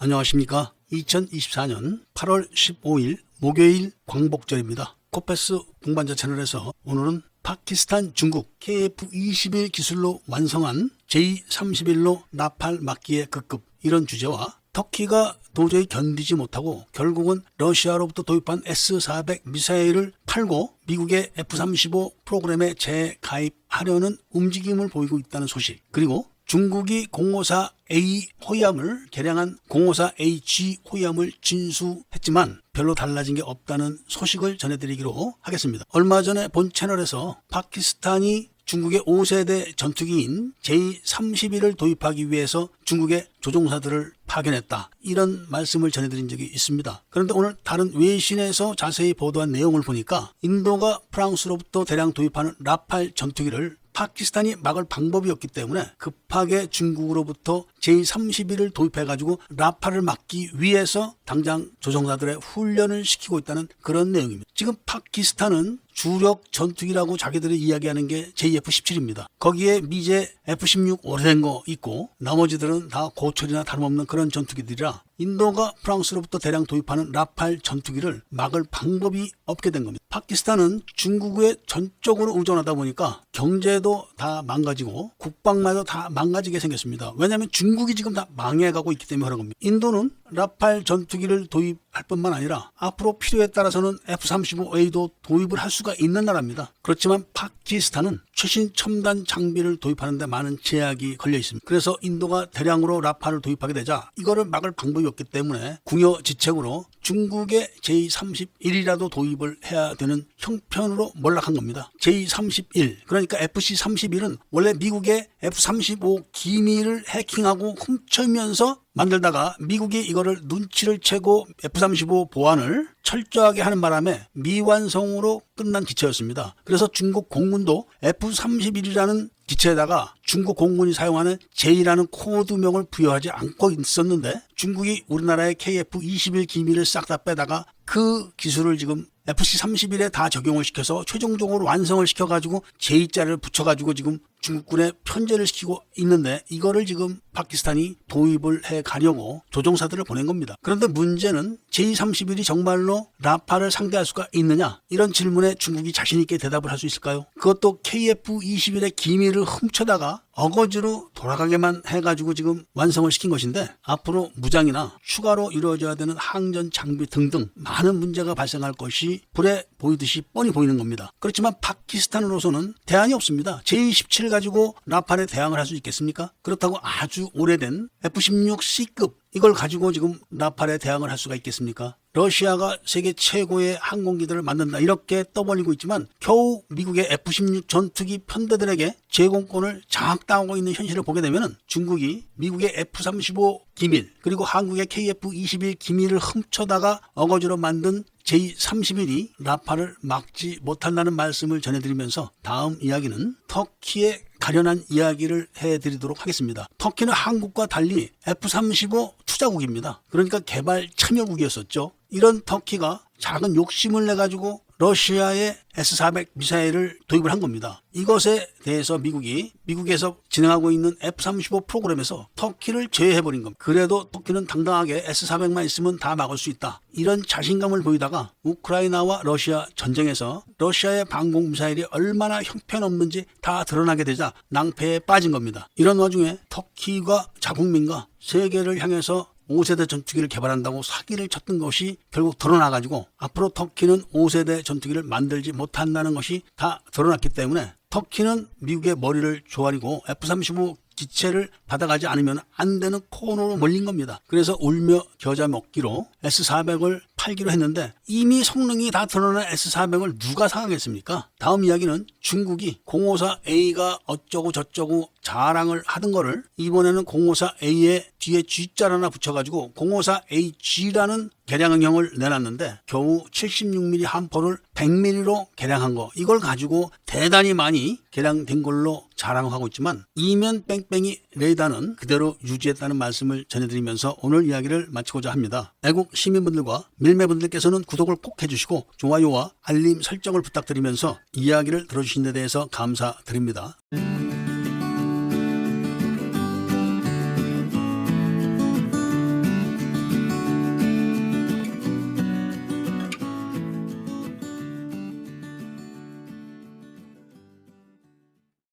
안녕하십니까. 2024년 8월 15일 목요일 광복절입니다. 코페스 동반자 채널에서 오늘은 파키스탄, 중국 KF-21 기술로 완성한 J-31로 나팔 막기의 급급, 이런 주제와 터키가 도저히 견디지 못하고 결국은 러시아로부터 도입한 S-400 미사일을 팔고 미국의 F-35 프로그램에 재가입하려는 움직임을 보이고 있다는 소식, 그리고 중국이 054A 호위함을 개량한 054AG 호위함을 진수했지만 별로 달라진 게 없다는 소식을 전해드리기로 하겠습니다. 얼마 전에 본 채널에서 파키스탄이 중국의 5세대 전투기인 J-31을 도입하기 위해서 중국의 조종사들을 파견했다, 이런 말씀을 전해드린 적이 있습니다. 그런데 오늘 다른 외신에서 자세히 보도한 내용을 보니까 인도가 프랑스로부터 대량 도입하는 라팔 전투기를 파키스탄이 막을 방법이 없기 때문에 급하게 중국으로부터 J-31을 도입해가지고 라팔을 막기 위해서 당장 조종사들의 훈련을 시키고 있다는 그런 내용입니다. 지금 파키스탄은 주력 전투기라고 자기들이 이야기하는 게 JF-17입니다. 거기에 미제 F-16 오래된 거 있고 나머지들은 다 고철이나 다름없는 그런 전투기들이라 인도가 프랑스로부터 대량 도입하는 라팔 전투기를 막을 방법이 없게 된 겁니다. 파키스탄은 중국에 전적으로 의존하다 보니까 경제도 다 망가지고 국방마저 다 망가지게 생겼습니다. 왜냐하면 중국이 지금 다 망해가고 있기 때문에 그런 겁니다. 인도는 라팔 전투기를 도입할 뿐만 아니라 앞으로 필요에 따라서는 F-35A도 도입을 할 수가 있는 나라입니다. 그렇지만 파키스탄은 최신 첨단 장비를 도입하는 데 많은 제약이 걸려 있습니다. 그래서 인도가 대량으로 라팔을 도입하게 되자 이거를 막을 방법이 없기 때문에 궁여지책으로 중국의 J-31이라도 도입을 해야 되는 형편으로 몰락한 겁니다. J-31, 그러니까 FC-31은 원래 미국의 F-35 기밀을 해킹하고 훔쳐면서 만들다가 미국이 이거를 눈치를 채고 F-35 보안을 철저하게 하는 바람에 미완성으로 끝난 기체였습니다. 그래서 중국 공군도 F-31이라는 기체에다가 중국 공군이 사용하는 J라는 코드명을 부여하지 않고 있었는데 중국이 우리나라의 KF-21 기밀을 싹 다 빼다가 그 기술을 지금 FC-31에 다 적용을 시켜서 최종적으로 완성을 시켜가지고 J자를 붙여가지고 지금 중국군에 편제를 시키고 있는데 이거를 지금 파키스탄이 도입을 해 가려고 조종사들을 보낸 겁니다. 그런데 문제는 J-31이 정말로 라팔을 상대할 수가 있느냐, 이런 질문에 중국이 자신 있게 대답을 할 수 있을까요? 그것도 KF-21의 기밀을 훔쳐다가 어거지로 돌아가게만 해가지고 지금 완성을 시킨 것인데 앞으로 무장이나 추가로 이루어져야 되는 항전 장비 등등 많은 문제가 발생할 것이 불에 보이듯이 뻔히 보이는 겁니다. 그렇지만 파키스탄으로서는 대안이 없습니다. J-17 가지고 라팔에 대항을 할 수 있겠습니까? 그렇다고 아주 오래된 F-16C급 이걸 가지고 지금 라팔에 대항을 할 수가 있겠습니까? 러시아가 세계 최고의 항공기들을 만든다 이렇게 떠벌리고 있지만 겨우 미국의 F-16 전투기 편대들에게 제공권을 장악당하고 있는 현실을 보게 되면 중국이 미국의 F-35 기밀 그리고 한국의 KF-21 기밀을 훔쳐다가 어거지로 만든 J-31이 라팔을 막지 못한다는 말씀을 전해드리면서 다음 이야기는 터키의 가련한 이야기를 해드리도록 하겠습니다. 터키는 한국과 달리 F-35 투자국입니다. 그러니까 개발 참여국이었었죠. 이런 터키가 작은 욕심을 내가지고 러시아의 S-400 미사일을 도입을 한 겁니다. 이것에 대해서 미국에서 진행하고 있는 F-35 프로그램에서 터키를 제외해버린 겁니다. 그래도 터키는 당당하게 S-400만 있으면 다 막을 수 있다, 이런 자신감을 보이다가 우크라이나와 러시아 전쟁에서 러시아의 방공 미사일이 얼마나 형편없는지 다 드러나게 되자 낭패에 빠진 겁니다. 이런 와중에 터키가 자국민과 세계를 향해서 5세대 전투기를 개발한다고 사기를 쳤던 것이 결국 드러나가지고 앞으로 터키는 5세대 전투기를 만들지 못한다는 것이 다 드러났기 때문에 터키는 미국의 머리를 조아리고 F-35 기체를 받아가지 않으면 안 되는 코너로 몰린 겁니다. 그래서 울며 겨자 먹기로 S-400을 팔기로 했는데 이미 성능이 다 드러난 S-400을 누가 사가겠습니까? 다음 이야기는 중국이 054A가 어쩌고 저쩌고 자랑을 하던 거를 이번에는 054A에 뒤에 G자를 하나 붙여가지고 054AG라는 개량형을 내놨는데 겨우 76mm 함포를 100mm로 개량한 거, 이걸 가지고 대단히 많이 개량된 걸로 자랑하고 있지만 이면 뺑뺑이 레이더는 그대로 유지했다는 말씀을 전해드리면서 오늘 이야기를 마치고자 합니다. 애국 시민분들과 밀매분들께서는 구독을 꼭 해주시고 좋아요와 알림 설정을 부탁드리면서 이야기를 들어주신 데 대해서 감사드립니다.